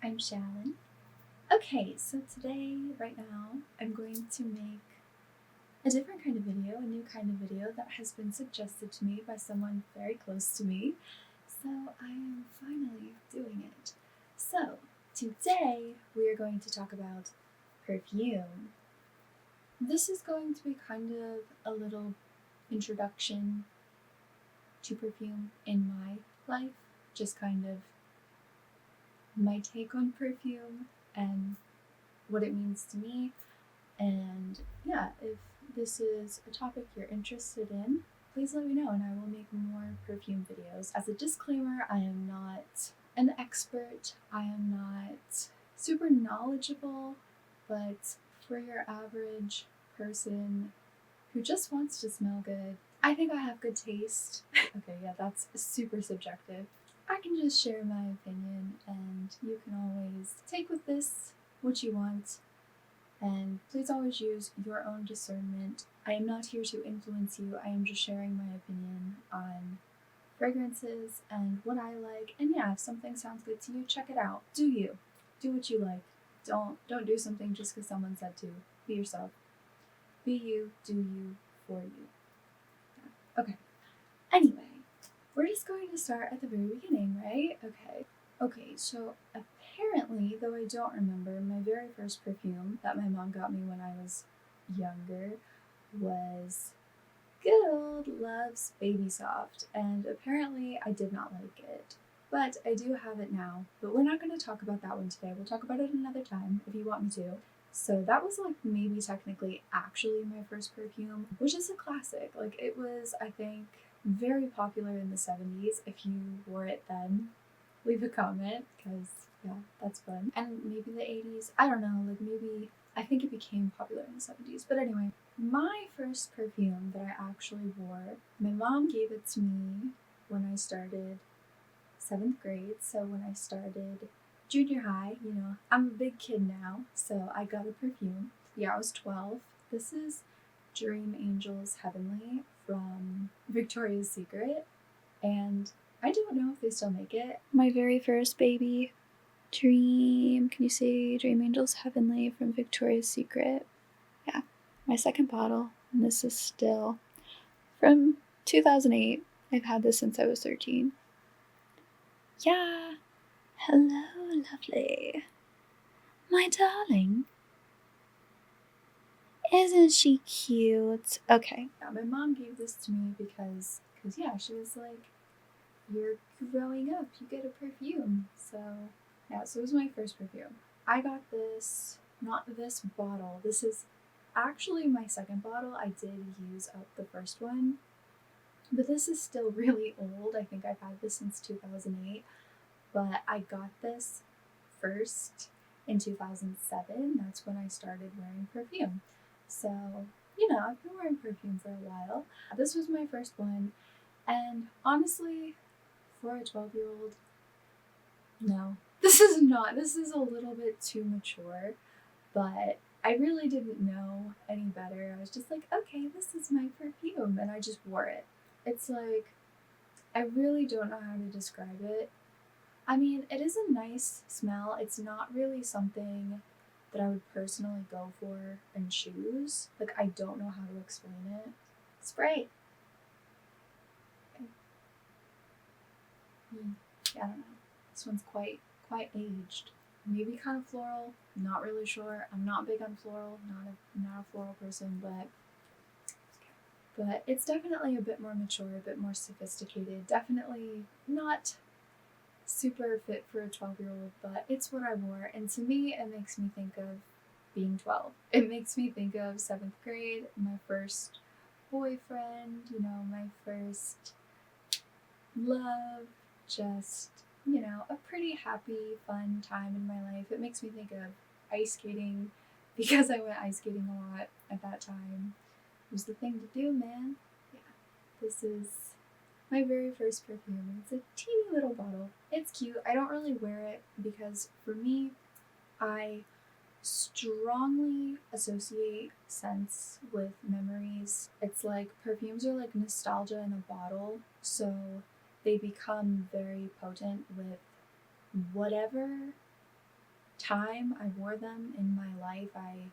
I'm SHALIN. Okay, so today, right now, I'm going to make a different kind of video, a new kind of video that has been suggested to me by someone very close to me. So I am finally doing it. So today we are going to talk about perfume. This is going to be kind of a little introduction to perfume in my life, just kind of my take on perfume and what it means to me. And yeah, if this is a topic you're interested in, please let me know and I will make more perfume videos. As a disclaimer, I am not an expert, I am not super knowledgeable, but for your average person who just wants to smell good, I think I have good taste. Okay, yeah, that's super subjective. I can just share my opinion and you can always take with this what you want. And please always use your own discernment. I am not here to influence you. I am just sharing my opinion on fragrances and what I like. And yeah, if something sounds good to you, check it out. Do you. Do what you like. Don't do something just because someone said to. Be yourself. Be you, do you, for you. Yeah. Okay. Anyway, we're just going to start at the very beginning, right? Okay, so apparently, though I don't remember, my very first perfume that my mom got me when I was younger was good old Love's Baby Soft, and apparently I did not like it. But I do have it now, but we're not going to talk about that one today. We'll talk about it another time if you want me to. So that was like maybe technically actually my first perfume, which is a classic. Like it was, I think, very popular in the 70s. If you wore it then, leave a comment because yeah, that's fun. And maybe the 80s, I don't know, like maybe I think it became popular in the 70s. But anyway, my first perfume that I actually wore, my mom gave it to me when I started 7th grade. So when I started junior high, you know, I'm a big kid now, so I got a perfume. Yeah, I was 12. This is Dream Angels Heavenly from Victoria's Secret, and I don't know if they still make it. My very first baby Dream, can you see Dream Angels Heavenly from Victoria's Secret? Yeah, my second bottle, and this is still from 2008. I've had this since I was 13. Yeah, hello, lovely. My darling. Isn't she cute? Okay. Yeah, my mom gave this to me because yeah, she was like, you're growing up, you get a perfume. So yeah, so it was my first perfume. I got this, not this bottle, this is actually my second bottle. I did use up the first one, but this is still really old. I think I've had this since 2008, but I got this first in 2007. That's when I started wearing perfume. So, you know, I've been wearing perfume for a while. This was my first one, and honestly, for a 12-year-old, no. This is not. This is a little bit too mature, but I really didn't know any better. I was just like, okay, this is my perfume, and I just wore it. It's like, I really don't know how to describe it. I mean, it is a nice smell. It's not really something that I would personally go for and choose. Like, I don't know how to explain it. Spray. Okay. Yeah, I don't know. This one's quite aged. Maybe kind of floral. Not really sure. I'm not big on floral. Not a floral person, but it's definitely a bit more mature, a bit more sophisticated. Definitely not super fit for a 12-year-old, but it's what I wore, and to me it makes me think of being 12. It makes me think of 7th grade, my first boyfriend, you know, my first love, just, you know, a pretty happy, fun time in my life. It makes me think of ice skating because I went ice skating a lot at that time. It was the thing to do, man. Yeah, this is my very first perfume. It's a teeny little bottle. It's cute. I don't really wear it because for me, I strongly associate scents with memories. It's like perfumes are like nostalgia in a bottle, so they become very potent with whatever time I wore them in my life, I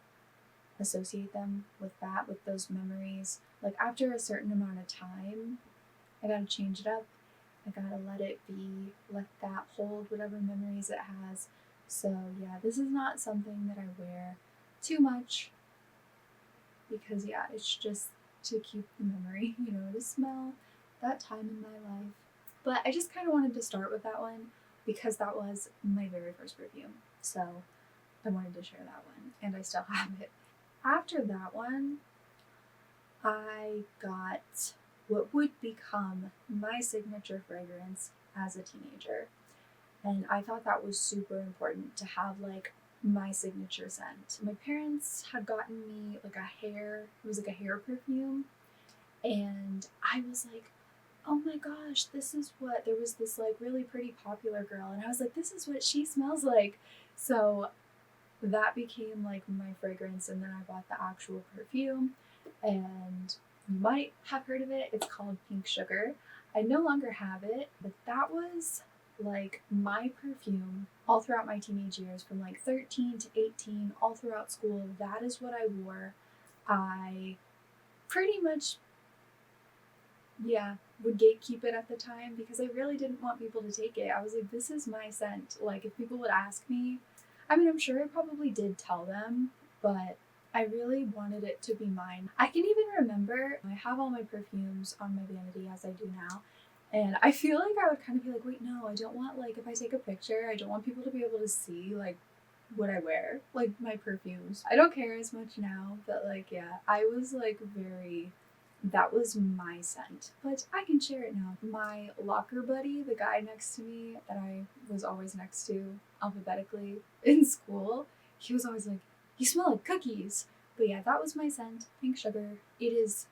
associate them with that, with those memories. Like after a certain amount of time, I gotta change it up. I gotta let it be, let that hold whatever memories it has. So yeah, this is not something that I wear too much because yeah, it's just to keep the memory, to smell that time in my life. But I just kind of wanted to start with that one because that was my very first perfume. So I wanted to share that one, and I still have it. After that one, I got what would become my signature fragrance as a teenager. And I thought that was super important to have like my signature scent. My parents had gotten me like it was like a hair perfume. And I was like, oh my gosh, there was this like really pretty popular girl. And I was like, this is what she smells like. So that became like my fragrance. And then I bought the actual perfume. And you might have heard of it. It's called Pink Sugar. I no longer have it, but that was like my perfume all throughout my teenage years, from like 13 to 18, all throughout school. That is what I wore. I pretty much, yeah, would gatekeep it at the time because I really didn't want people to take it. I was like, this is my scent. Like, if people would ask me, I mean, I'm sure I probably did tell them, but I really wanted it to be mine. I can even remember I have all my perfumes on my vanity as I do now. And I feel like I would kind of be like, wait, no, I don't want, like, if I take a picture, I don't want people to be able to see, like, what I wear, like my perfumes. I don't care as much now, but like, yeah, I was like that was my scent. But I can share it now. My locker buddy, the guy next to me that I was always next to alphabetically in school, he was always like, you smell like cookies. But yeah, that was my scent, Pink Sugar. It is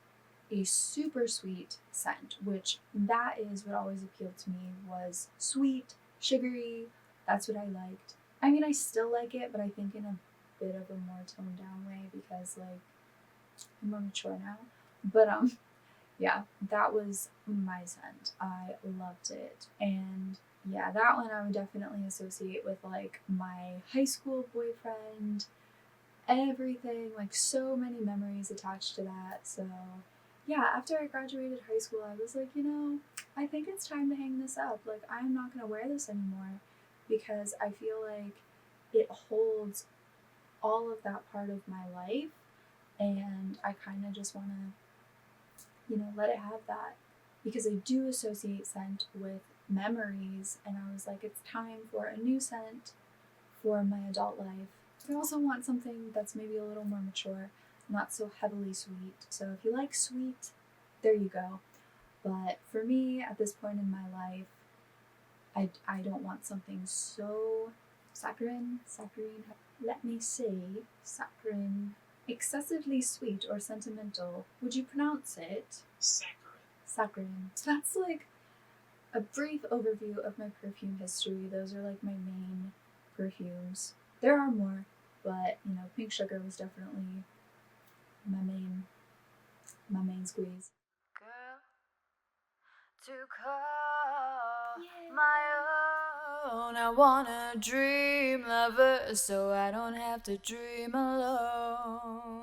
a super sweet scent, which that is what always appealed to me, was sweet, sugary. That's what I liked. I mean, I still like it, but I think in a bit of a more toned down way because like I'm more mature now. But yeah, that was my scent. I loved it. And yeah, that one I would definitely associate with like my high school boyfriend, everything, like so many memories attached to that. So yeah, after I graduated high school, I was like, I think it's time to hang this up. Like, I'm not going to wear this anymore because I feel like it holds all of that part of my life. And I kind of just want to, let it have that because I do associate scent with memories. And I was like, it's time for a new scent for my adult life. I also want something that's maybe a little more mature, not so heavily sweet. So if you like sweet, there you go. But for me, at this point in my life, I don't want something so saccharine, let me see, saccharine, excessively sweet or sentimental. Would you pronounce it? Saccharine. So that's like a brief overview of my perfume history. Those are like my main perfumes. There are more, but Pink Sugar was definitely my main squeeze. Girl, to call my own, I wanna dream lover, so I don't have to dream alone.